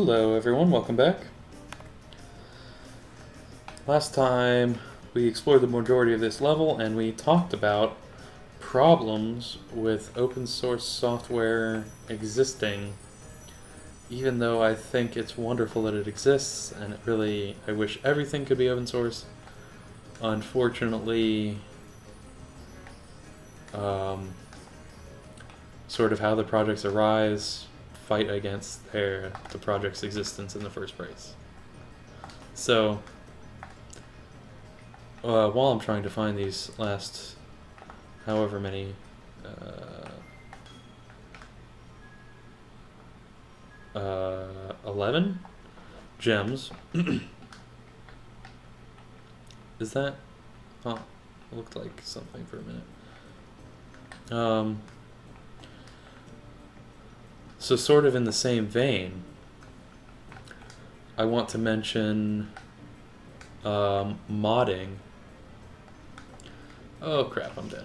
Hello everyone, welcome back. Last time we explored the majority of this level and we talked about problems with open source software existing, even though I think it's wonderful that it exists and I wish everything could be open source. Unfortunately, sort of how the projects arise fight against the project's existence in the first place. So, while I'm trying to find these last however many 11 gems. Is that? Oh, it looked like something for a minute. So sort of in the same vein, I want to mention modding. Oh crap, I'm dead.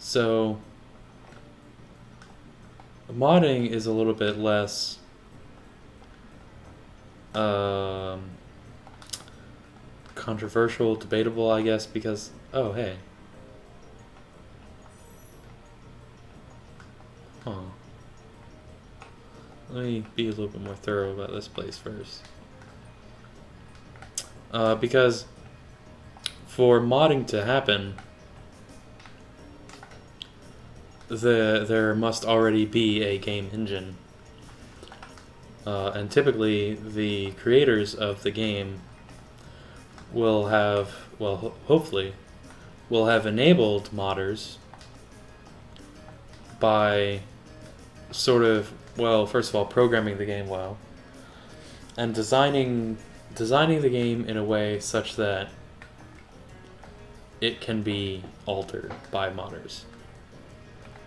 So, modding is a little bit less controversial, debatable, I guess, because, oh, hey. Huh. Let me be a little bit more thorough about this place first. Because for modding to happen, there must already be a game engine. And typically, the creators of the game will have, well, hopefully, will have enabled modders by sort of, well, first of all, programming the game well, and designing the game in a way such that it can be altered by modders.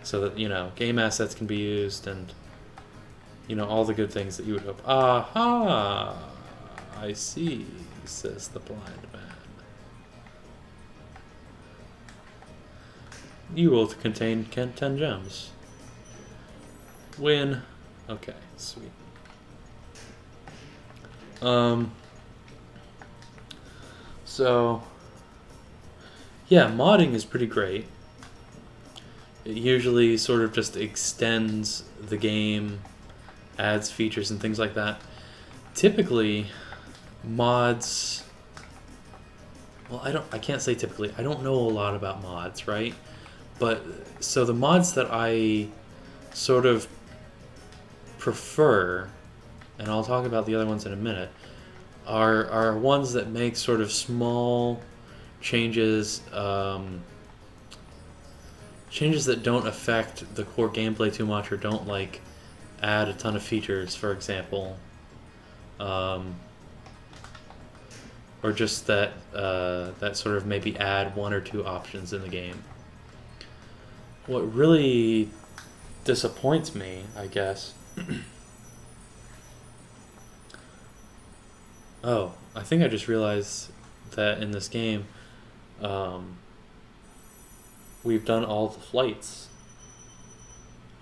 So that, game assets can be used and, all the good things that you would hope. Aha! I see, says the blind man. You will contain 10 gems. Win. Okay, sweet. So, yeah, modding is pretty great. It usually sort of just extends the game, adds features and things like that. Typically, mods, well, I can't say typically. I don't know a lot about mods, right? But so the mods that I sort of prefer, and I'll talk about the other ones in a minute, are ones that make sort of small changes, changes that don't affect the core gameplay too much, or don't like add a ton of features, for example, or just that sort of maybe add one or two options in the game. What really disappoints me, I guess. Oh, I think I just realized that in this game, we've done all the flights.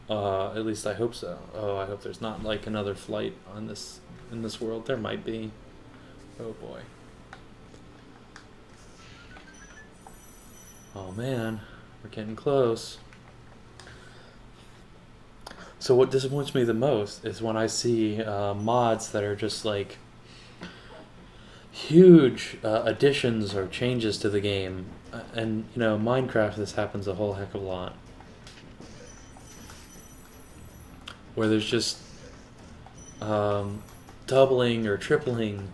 At least I hope so. Oh, I hope there's not like another flight on in this world. There might be. Oh boy. Oh man, we're getting close. So what disappoints me the most is when I see mods that are just like huge additions or changes to the game. And, Minecraft, this happens a whole heck of a lot. Where there's just doubling or tripling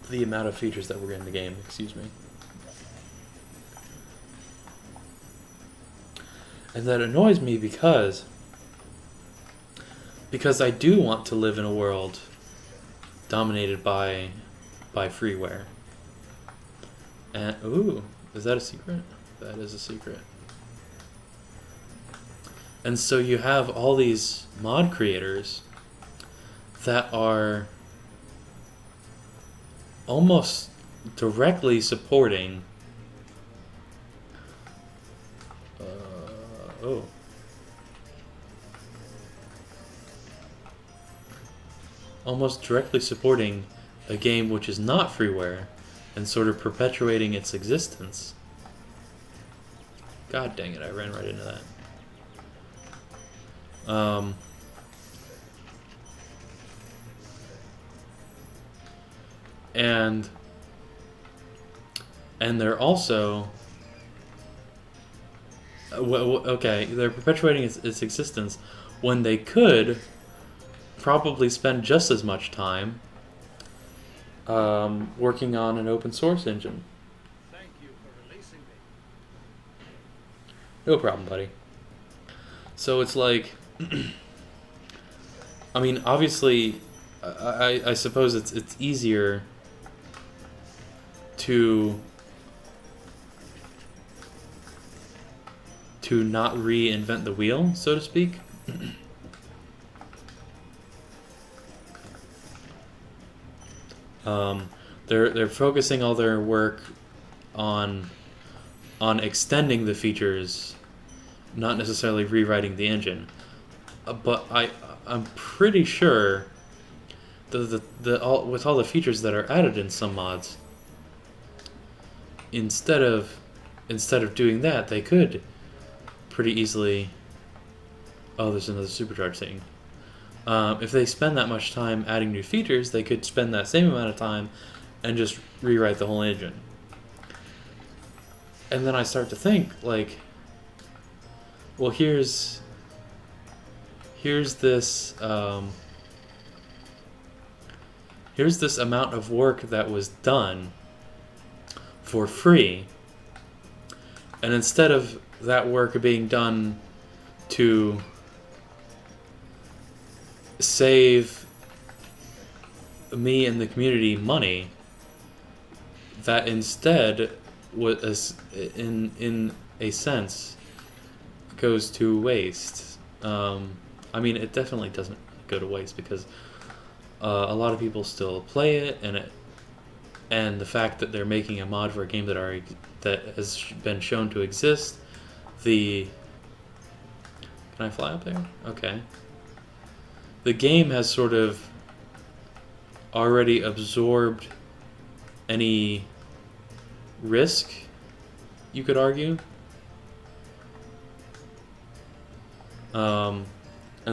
the amount of features that were in the game, excuse me. And that annoys me because I do want to live in a world dominated by freeware. And, ooh, is that a secret? That is a secret. And so you have all these mod creators that are almost directly supporting Oh. Almost directly supporting a game which is not freeware and sort of perpetuating its existence. God dang it, I ran right into that. And they're also okay, they're perpetuating its existence when they could probably spend just as much time working on an open source engine. Thank you for releasing me. No problem, buddy. So it's like, I mean, obviously, I suppose it's easier to not reinvent the wheel, so to speak. They're focusing all their work on extending the features, not necessarily rewriting the engine. But I'm pretty sure with all the features that are added in some mods, instead of doing that, they could pretty easily. Oh, there's another supercharge thing. If they spend that much time adding new features, they could spend that same amount of time and just rewrite the whole engine. And then I start to think, like, well, here's this amount of work that was done for free, and instead of that work being done to save me and the community money, that instead was in a sense goes to waste. I mean, it definitely doesn't go to waste because a lot of people still play it, and the fact that they're making a mod for a game that has been shown to exist. Can I fly up there? Okay. The game has sort of already absorbed any risk, you could argue. And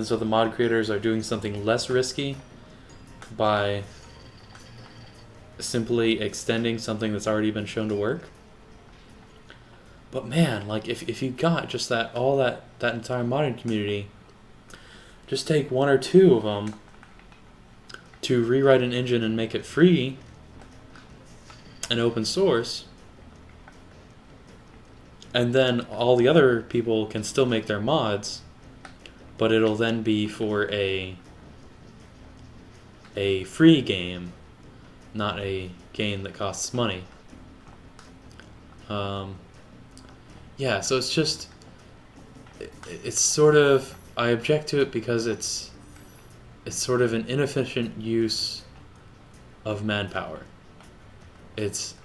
so the mod creators are doing something less risky by simply extending something that's already been shown to work. But man, like if you got just that entire modding community, just take one or two of them to rewrite an engine and make it free and open source, and then all the other people can still make their mods, but it'll then be for a free game, not a game that costs money. Yeah, so it's sort of, I object to it because it's sort of an inefficient use of manpower.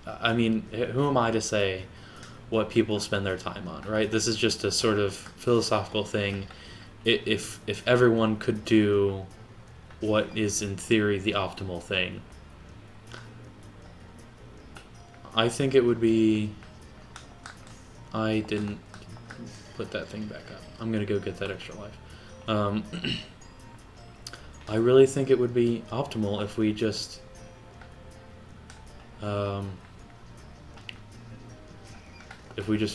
I mean, who am I to say what people spend their time on, right? This is just a sort of philosophical thing. If everyone could do what is in theory the optimal thing, I think it would be... I didn't put that thing back up. I'm gonna go get that extra life. I really think it would be optimal if we just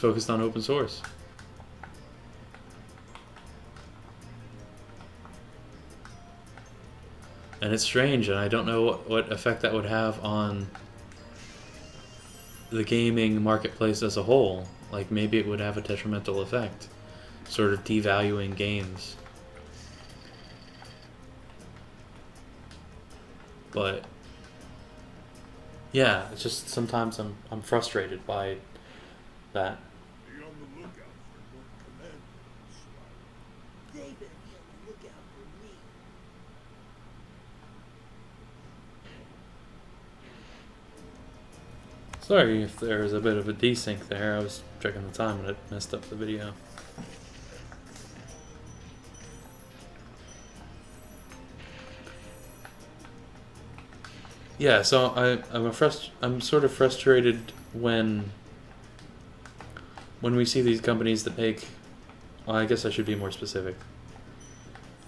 focused on open source. And it's strange, and I don't know what effect that would have on the gaming marketplace as a whole. Like, maybe it would have a detrimental effect, sort of devaluing games. But yeah, it's just sometimes I'm frustrated by that. Be on the lookout for more commanders. They better be on the lookout for me. Sorry if there was a bit of a desync there. I was checking the time and it messed up the video. Yeah, so I'm sort of frustrated when we see these companies that make. Well, I guess I should be more specific.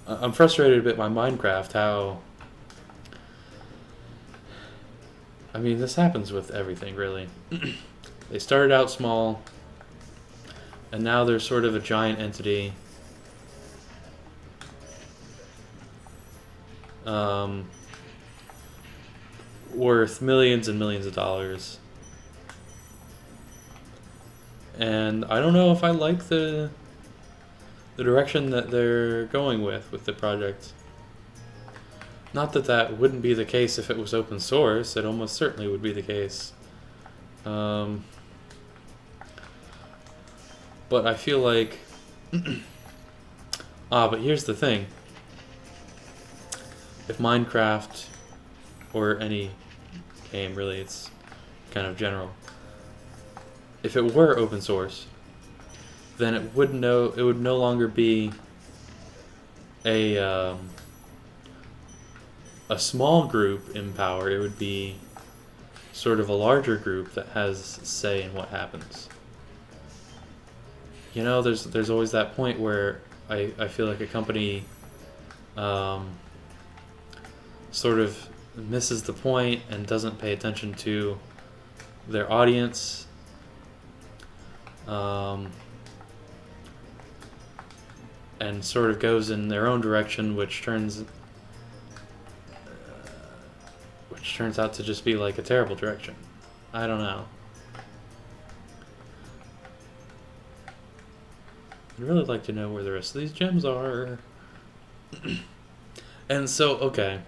I'm frustrated a bit by Minecraft. How I mean, this happens with everything, really. They started out small, and now they're sort of a giant entity. Worth millions and millions of dollars. And I don't know if I like the direction that they're going with the project. Not that that wouldn't be the case if it was open source. It almost certainly would be the case. But I feel like... but here's the thing. If Minecraft, or any game really, it's kind of general. If it were open source, then it would no longer be a small group in power. It would be sort of a larger group that has say in what happens. You know, there's always that point where I feel like a company sort of misses the point and doesn't pay attention to their audience. And sort of goes in their own direction, which turns out to just be like a terrible direction. I don't know. I'd really like to know where the rest of these gems are. And so, okay.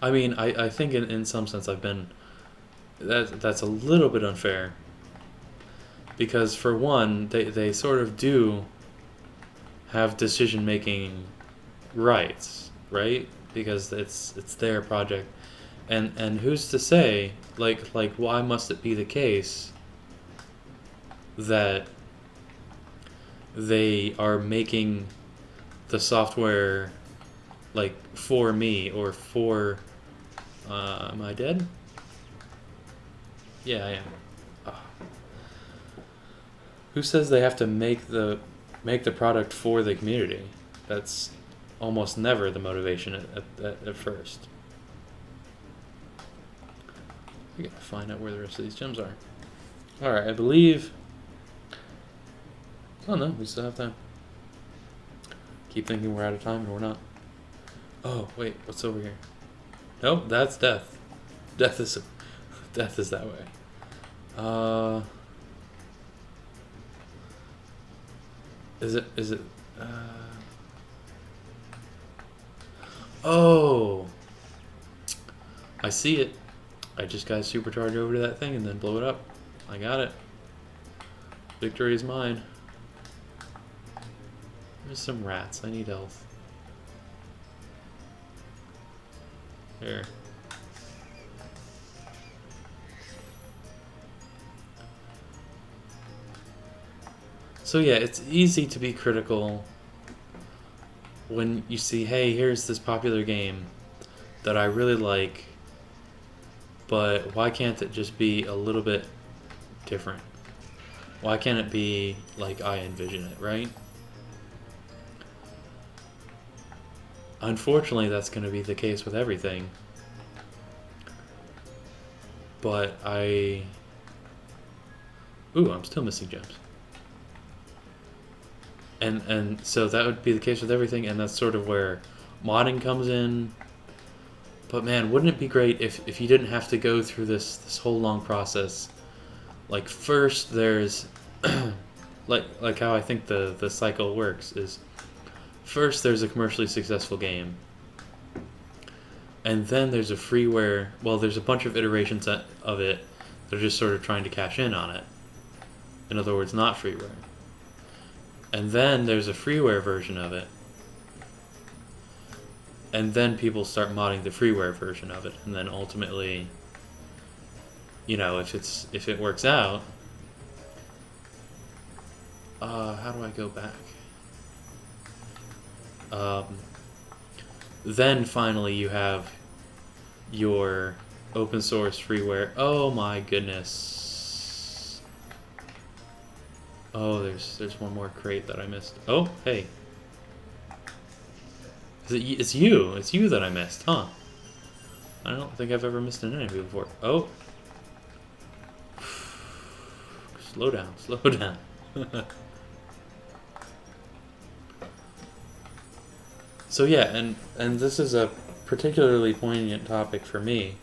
I mean, I think in some sense I've been... That's a little bit unfair. Because for one, they sort of do have decision-making rights, right? Because it's their project. And who's to say, like why must it be the case that they are making the software like for me or for am I dead? Yeah, I am. Oh. Who says they have to make the product for the community? That's almost never the motivation at first. We gotta find out where the rest of these gems are. Alright, I believe... Oh no, we still have time. Keep thinking we're out of time, but we're not. Oh, wait, what's over here? Nope, that's death. Death is that way. Is it Oh, I see it. I just gotta supercharge over to that thing and then blow it up. I got it. Victory is mine. There's some rats. I need health. Here. So yeah, it's easy to be critical when you see, hey, here's this popular game that I really like, but why can't it just be a little bit different? Why can't it be like I envision it, right? Unfortunately, that's going to be the case with everything. But Ooh, I'm still missing gems. And so that would be the case with everything, and that's sort of where modding comes in. But man, wouldn't it be great if you didn't have to go through this whole long process? Like first there's like how I think the cycle works is first there's a commercially successful game. And then there's a freeware, well, there's a bunch of iterations of it that are just sort of trying to cash in on it. In other words, not freeware. And then there's a freeware version of it. And then people start modding the freeware version of it. And then ultimately, you know, if it works out, how do I go back? Then finally you have your open source freeware. Oh my goodness. Oh, there's one more crate that I missed. Oh, hey. It's you. It's you that I missed, huh? I don't think I've ever missed an enemy before. Oh. Slow down, slow down. So yeah, and this is a particularly poignant topic for me.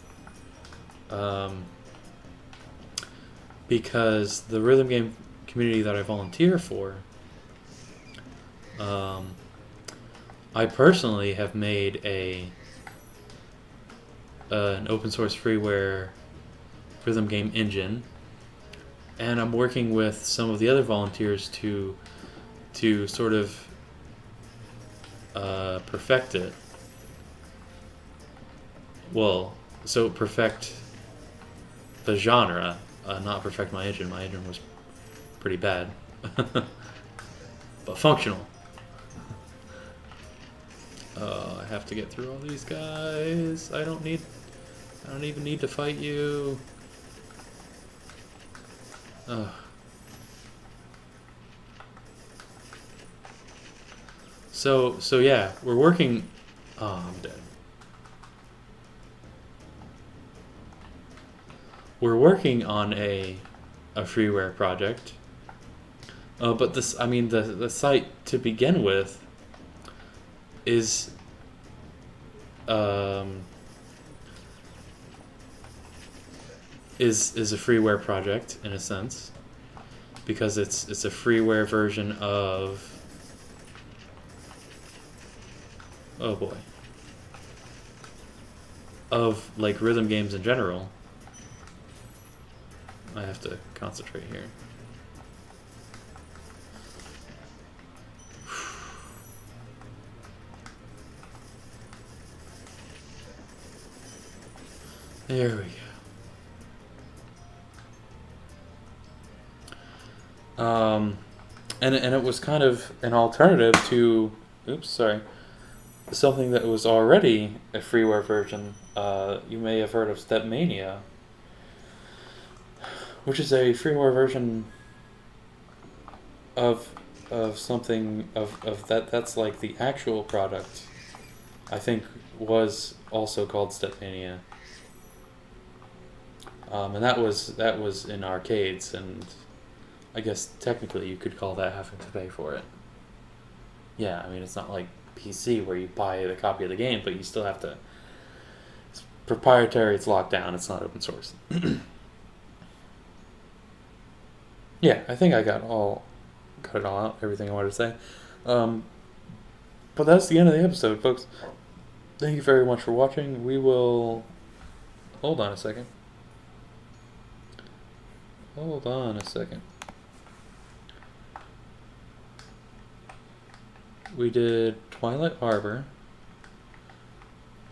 Because the rhythm game community that I volunteer for, I personally have made an open source freeware rhythm game engine, and I'm working with some of the other volunteers to sort of perfect it. Well, so perfect the genre, not perfect my engine. My engine was pretty bad, but functional. I have to get through all these guys. I don't even need to fight you. So yeah, we're working. Oh, I'm dead. We're working on a freeware project. But this, I mean, the site to begin with is is a freeware project in a sense, because it's a freeware version of, oh boy, of like rhythm games in general. I have to concentrate here. There we go. And it was kind of an alternative to, oops, sorry, something that was already a freeware version. You may have heard of Stepmania, which is a freeware version of something of that's like the actual product. I think was also called Stepmania. And that was in arcades, and I guess technically you could call that having to pay for it. Yeah, I mean, it's not like PC where you buy the copy of the game, but you still have to. It's proprietary. It's locked down. It's not open source. Yeah, I think I got it all out. Everything I wanted to say. But that's the end of the episode, folks. Thank you very much for watching. We will. Hold on a second. Hold on a second. We did Twilight Harbor.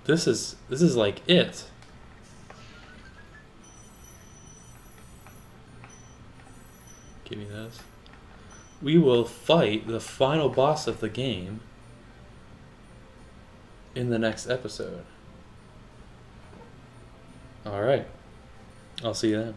This is like it. Give me those. We will fight the final boss of the game in the next episode. Alright. I'll see you then.